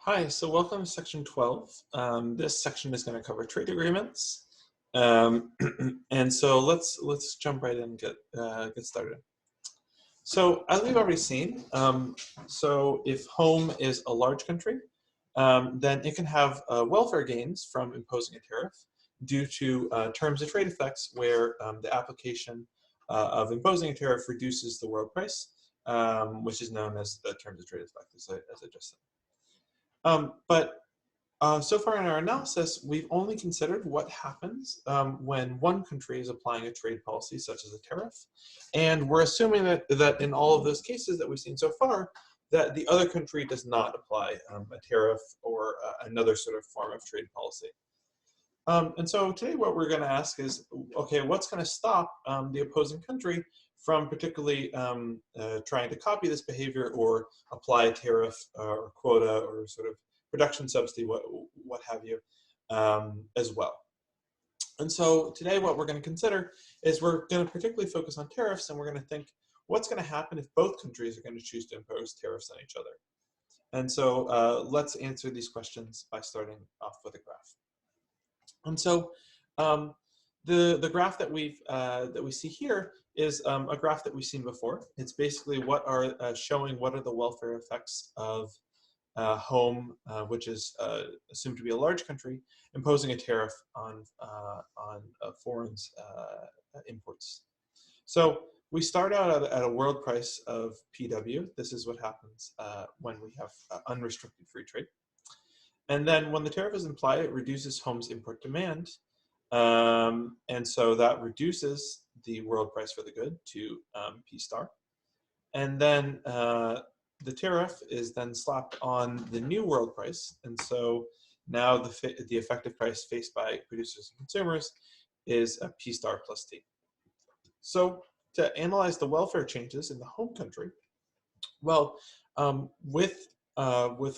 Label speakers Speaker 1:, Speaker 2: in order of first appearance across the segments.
Speaker 1: Hi, so welcome to section 12. This section is going to cover trade agreements. And so let's jump right in and get started. So as we've already seen, so if home is a large country, then it can have welfare gains from imposing a tariff due to terms of trade effects where the application of imposing a tariff reduces the world price, which is known as the terms of trade effect, as I just said. But so far in our analysis, we've only considered what happens when one country is applying a trade policy, such as a tariff. And we're assuming that in all of those cases that we've seen so far, that the other country does not apply a tariff or another sort of form of trade policy. And so today what we're going to ask is, okay, what's going to stop the opposing country from particularly trying to copy this behavior or apply a tariff or quota or sort of production subsidy, what have you, as well. And so today what we're going to consider is we're going to particularly focus on tariffs, and we're going to think what's going to happen if both countries are going to choose to impose tariffs on each other. And so let's answer these questions by starting off with a graph. And so the graph that we see here is a graph that we've seen before. It's basically showing what are the welfare effects of home, which is assumed to be a large country, imposing a tariff on foreign imports. So we start out at a world price of PW. This is what happens when we have unrestricted free trade. And then when the tariff is implied, it reduces home's import demand. And so that reduces the world price for the good to P star. And then the tariff is then slapped on the new world price. And so now the effective price faced by producers and consumers is a P star plus T. So to analyze the welfare changes in the home country, well, with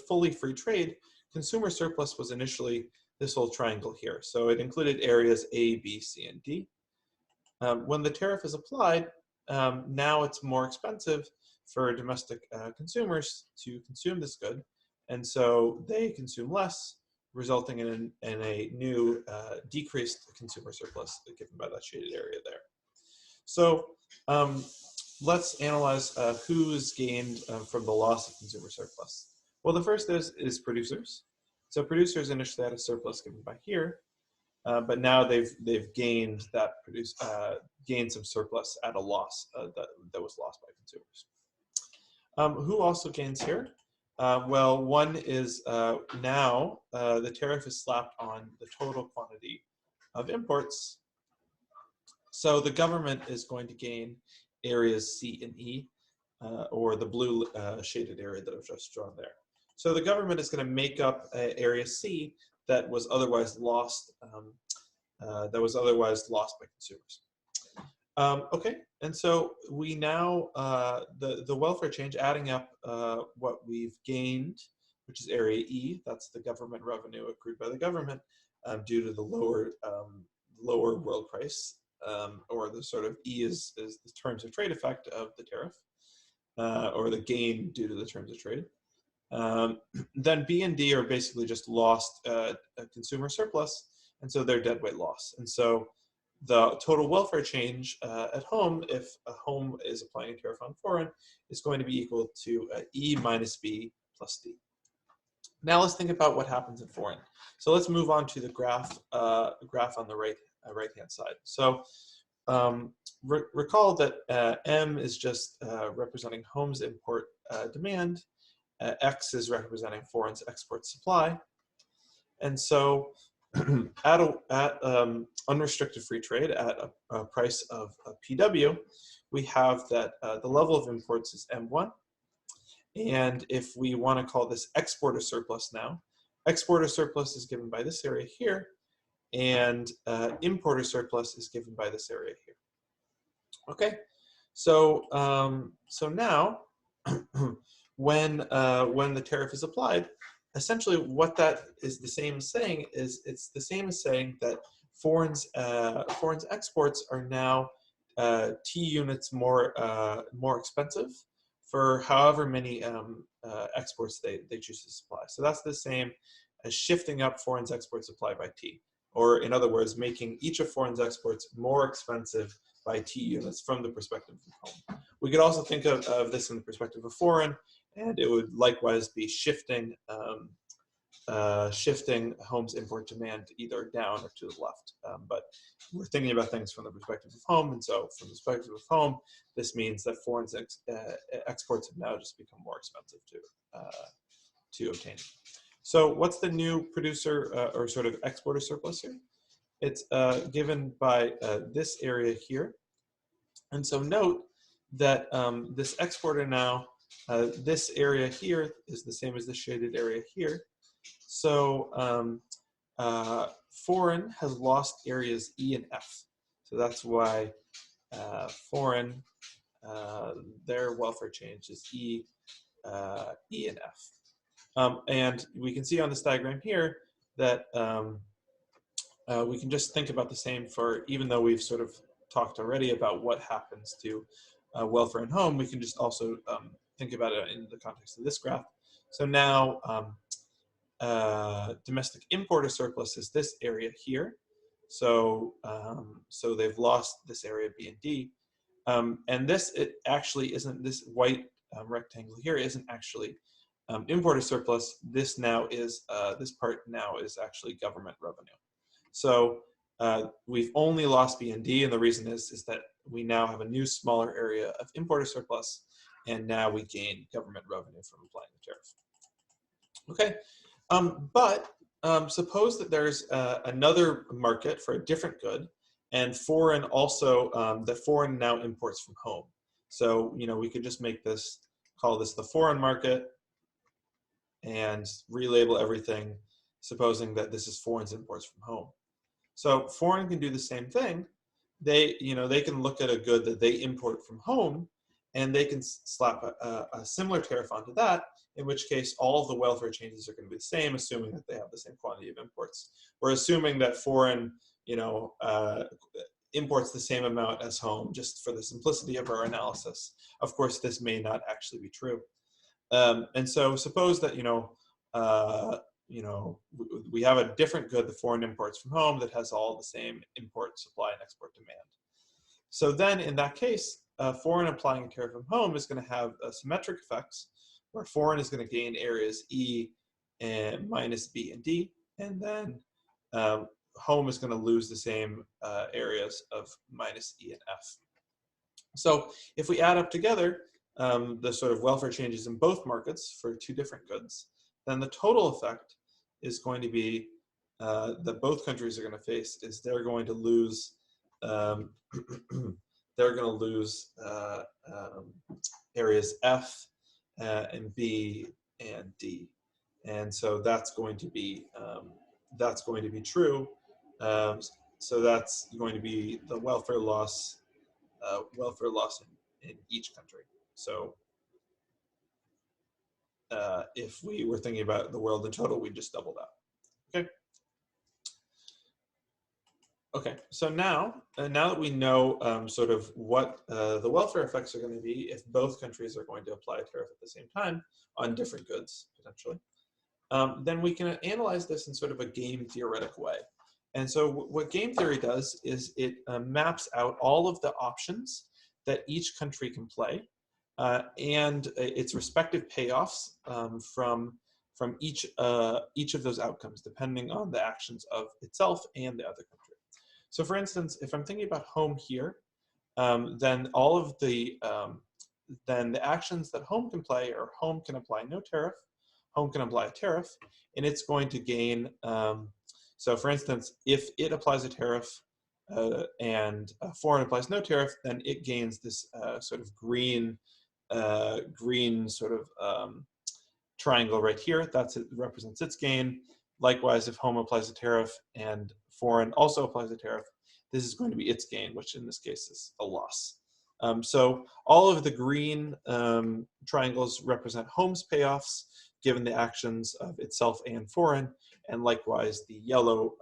Speaker 1: fully free trade, consumer surplus was initially this whole triangle here. So it included areas A, B, C, and D. When the tariff is applied, now it's more expensive for domestic consumers to consume this good, and so they consume less, resulting in a new decreased consumer surplus given by that shaded area there. So let's analyze who's gained from the loss of consumer surplus. Well, the first is producers. So producers initially had a surplus given by here, but now they've gained gained some surplus at a loss that was lost by consumers. Who also gains here? Well, one is now the tariff is slapped on the total quantity of imports. So the government is going to gain areas C and E, or the blue shaded area that I've just drawn there. So the government is going to make up area C that was otherwise lost by consumers. Okay, and so we now, the welfare change, adding up what we've gained, which is area E, that's the government revenue accrued by the government due to the lower world price, or the sort of E is the terms of trade effect of the tariff, or the gain due to the terms of trade. Then B and D are basically just lost a consumer surplus, and so they're deadweight loss. And so the total welfare change at home, if a home is applying a tariff on foreign, is going to be equal to E minus B plus D. Now let's think about what happens in foreign. So let's move on to the graph on the right-hand side. So recall that M is just representing home's import demand. X is representing foreign's export supply. And so at unrestricted free trade at a price of PW, we have that the level of imports is M1. And if we want to call this exporter surplus now, exporter surplus is given by this area here, and importer surplus is given by this area here. Okay, so now when the tariff is applied, essentially what that is the same as saying is it's the same as saying that foreign's exports are now T units more expensive for however many exports they choose to supply. So that's the same as shifting up foreign's export supply by T, or in other words, making each of foreign's exports more expensive by T units from the perspective of home. We could also think of this in the perspective of foreign, and it would likewise be shifting shifting home's import demand either down or to the left. But we're thinking about things from the perspective of home, and so from the perspective of home, this means that foreign's exports have now just become more expensive to obtain. So what's the new producer or sort of exporter surplus here? It's given by this area here. And so note that this exporter now, this area here is the same as the shaded area here. So foreign has lost areas E and F. So that's why foreign, their welfare change is E and F. And we can see on this diagram here that we can just think about the same for, even though we've sort of talked already about what happens to welfare and home, we can just also think about it in the context of this graph. So now domestic importer surplus is this area here. So so they've lost this area B and D. And this, it actually isn't, this white rectangle here isn't actually importer surplus. This now is, this part now is actually government revenue. So we've only lost B and D, and the reason is that we now have a new smaller area of importer surplus, and now we gain government revenue from applying the tariff. Okay, but suppose that there's another market for a different good, and foreign also, that foreign now imports from home. So, you know, we could just make this, call this the foreign market, and relabel everything, supposing that this is foreign's imports from home. So foreign can do the same thing. They, you know, they can look at a good that they import from home, and they can slap a similar tariff onto that, in which case all of the welfare changes are going to be the same, assuming that they have the same quantity of imports. We're assuming that foreign, you know, imports the same amount as home, just for the simplicity of our analysis. Of course, this may not actually be true. And so suppose that, we have a different good, the foreign imports from home, that has all the same import supply and export demand. So then in that case, foreign applying a tariff from home is going to have symmetric effects, where foreign is going to gain areas E and minus B and D, and then home is going to lose the same areas of minus E and F. So if we add up together the sort of welfare changes in both markets for two different goods, then the total effect is going to be that both countries are going to face is they're going to lose areas F and B and D, and so that's going to be true. So that's going to be the welfare loss in each country. So if we were thinking about the world in total, we'd just double that. Okay. Okay, so now that we know sort of what the welfare effects are going to be if both countries are going to apply a tariff at the same time on different goods, potentially, then we can analyze this in sort of a game theoretic way. And so what game theory does is it maps out all of the options that each country can play and its respective payoffs from each of those outcomes, depending on the actions of itself and the other country. So for instance, if I'm thinking about home here, then all of the actions that home can play are home can apply no tariff, home can apply a tariff, and it's going to gain, so for instance, if it applies a tariff and foreign applies no tariff, then it gains this sort of green sort of triangle right here. It represents its gain. Likewise, if home applies a tariff and foreign also applies a tariff, this is going to be its gain, which in this case is a loss. So all of the green triangles represent home's payoffs, given the actions of itself and foreign, and likewise the yellow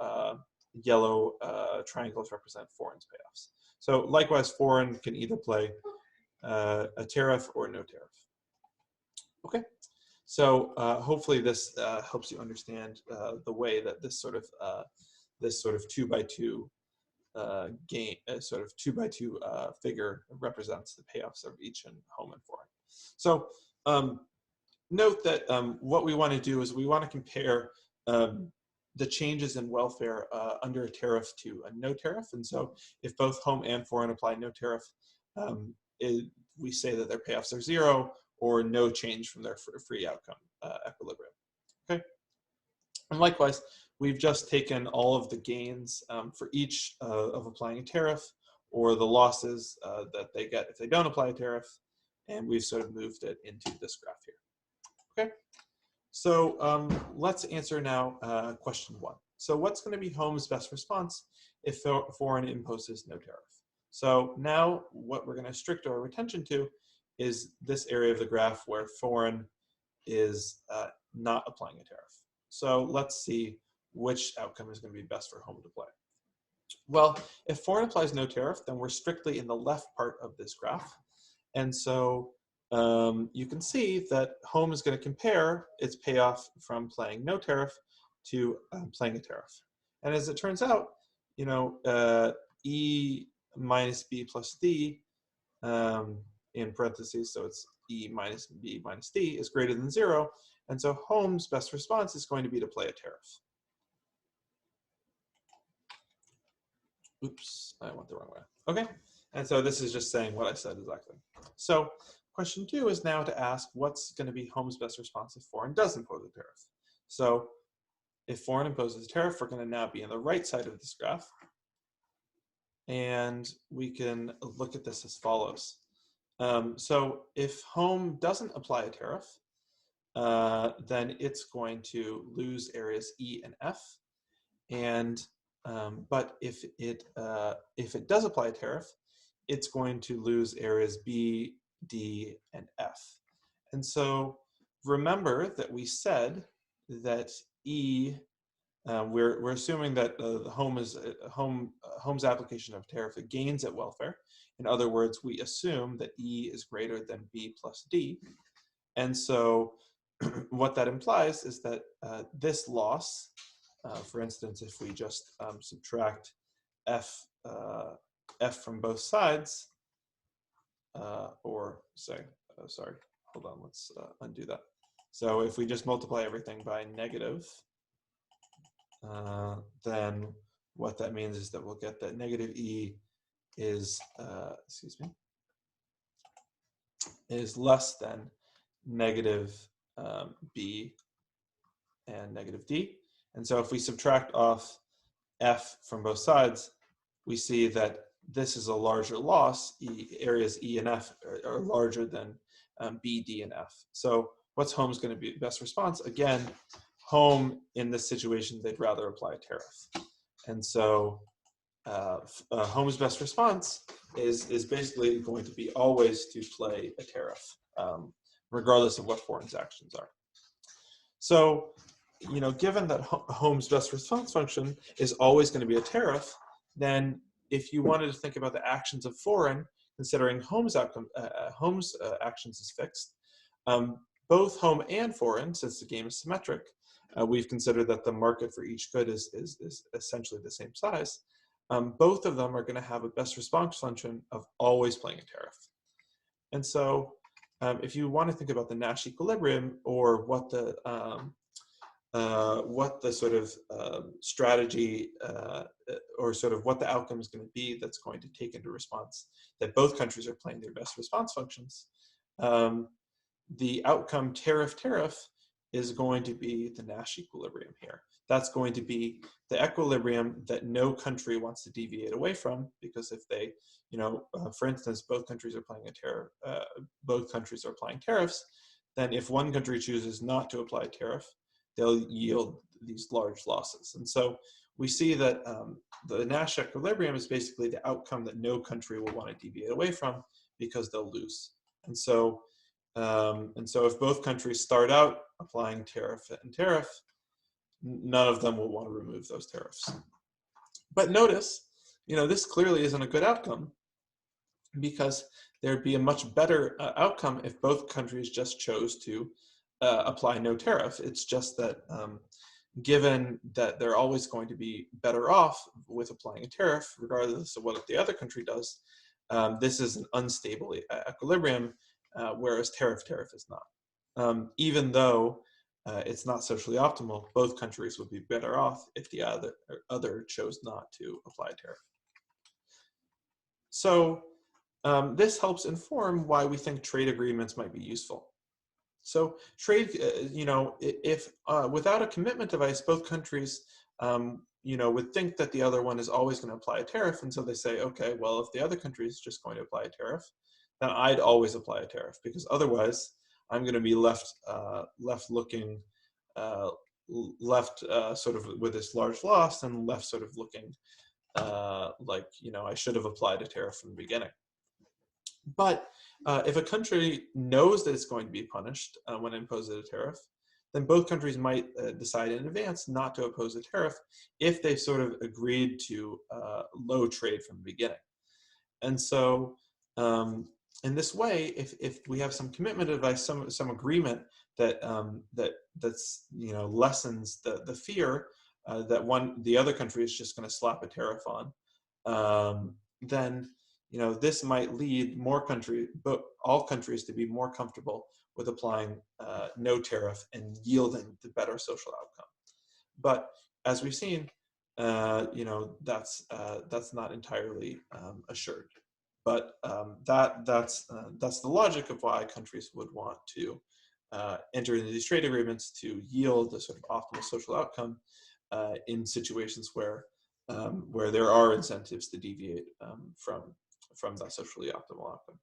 Speaker 1: triangles represent foreign's payoffs. So likewise, foreign can either play a tariff or no tariff. Okay, so hopefully this helps you understand the way that this sort of 2x2 sort of 2x2 figure represents the payoffs of each in home and foreign. So note that what we want to do is we want to compare the changes in welfare under a tariff to a no tariff. And so if both home and foreign apply no tariff, we say that their payoffs are 0 or no change from their free outcome equilibrium. Okay. And likewise, we've just taken all of the gains for each of applying a tariff, or the losses that they get if they don't apply a tariff, and we've sort of moved it into this graph here. Okay, so let's answer now question 1. So what's going to be home's best response if foreign imposes no tariff? So now what we're going to restrict our attention to is this area of the graph where foreign is not applying a tariff. So let's see which outcome is going to be best for home to play. Well, if foreign applies no tariff, then we're strictly in the left part of this graph. And so you can see that home is going to compare its payoff from playing no tariff to playing a tariff. And as it turns out, you know, E minus B plus D in parentheses, so it's E minus B minus D is greater than 0. And so home's best response is going to be to play a tariff. Oops, I went the wrong way. Okay, and so this is just saying what I said exactly. So question 2 is now to ask what's going to be home's best response if foreign does impose a tariff. So if foreign imposes a tariff, we're going to now be on the right side of this graph. And we can look at this as follows. So if home doesn't apply a tariff, then it's going to lose areas E and F. And but if it does apply a tariff, it's going to lose areas B, D, and F. And so remember that we said that E, we're assuming that the home's application of tariff gains at welfare. In other words, we assume that E is greater than B plus D. And so what that implies is that this loss, for instance, if we just subtract F from both sides, sorry, hold on, let's undo that. So if we just multiply everything by negative, then what that means is that we'll get that negative E is, is less than negative B and negative D. And so if we subtract off F from both sides, we see that this is a larger loss. Areas E and F are larger than B, D, and F. So what's home's going to be best response? Again, home in this situation, they'd rather apply a tariff. And so home's best response is basically going to be always to play a tariff, regardless of what foreign's actions are. So, you know, given that home's best response function is always going to be a tariff, then if you wanted to think about the actions of foreign, considering home's outcome, actions is fixed, both home and foreign, since the game is symmetric, we've considered that the market for each good is essentially the same size. Both of them are going to have a best response function of always playing a tariff. And so if you want to think about the Nash equilibrium, or what the sort of strategy or sort of what the outcome is going to be that's going to take into response that both countries are playing their best response functions, the outcome tariff is going to be the Nash equilibrium here. That's going to be the equilibrium that no country wants to deviate away from, because if they, you know, for instance, both countries are playing a tariff, both countries are applying tariffs, then if one country chooses not to apply a tariff, they'll yield these large losses. And so we see that the Nash equilibrium is basically the outcome that no country will want to deviate away from, because they'll lose. And so if both countries start out applying tariff and tariff, none of them will want to remove those tariffs. But notice, you know, this clearly isn't a good outcome, because there'd be a much better outcome if both countries just chose to apply no tariff. It's just that given that they're always going to be better off with applying a tariff, regardless of what the other country does, this is an unstable equilibrium, whereas tariff is not. Even though it's not socially optimal, both countries would be better off if the other chose not to apply a tariff. So this helps inform why we think trade agreements might be useful. So trade, if without a commitment device, both countries, would think that the other one is always going to apply a tariff, and so they say, okay, well, if the other country is just going to apply a tariff, then I'd always apply a tariff, because otherwise I'm going to be left looking, sort of with this large loss, and left sort of looking like I should have applied a tariff from the beginning. But if a country knows that it's going to be punished when it imposes a tariff, then both countries might decide in advance not to oppose a tariff if they sort of agreed to low trade from the beginning. And so in this way, if we have some commitment advice, some agreement that that's lessens the fear that the other country is just going to slap a tariff on, then this might lead all countries to be more comfortable with applying no tariff and yielding the better social outcome. But as we've seen, that's not entirely assured. But that's the logic of why countries would want to enter into these trade agreements, to yield a sort of optimal social outcome in situations where there are incentives to deviate from that socially optimal outcome.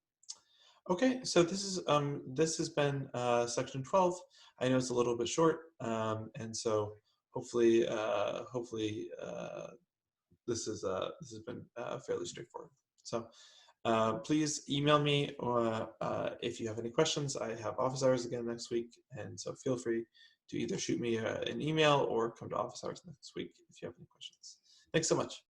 Speaker 1: Okay, so this has been section 12. I know it's a little bit short, and so hopefully this has been fairly straightforward. So please email me if you have any questions. I have office hours again next week, and so feel free to either shoot me an email or come to office hours next week if you have any questions. Thanks so much.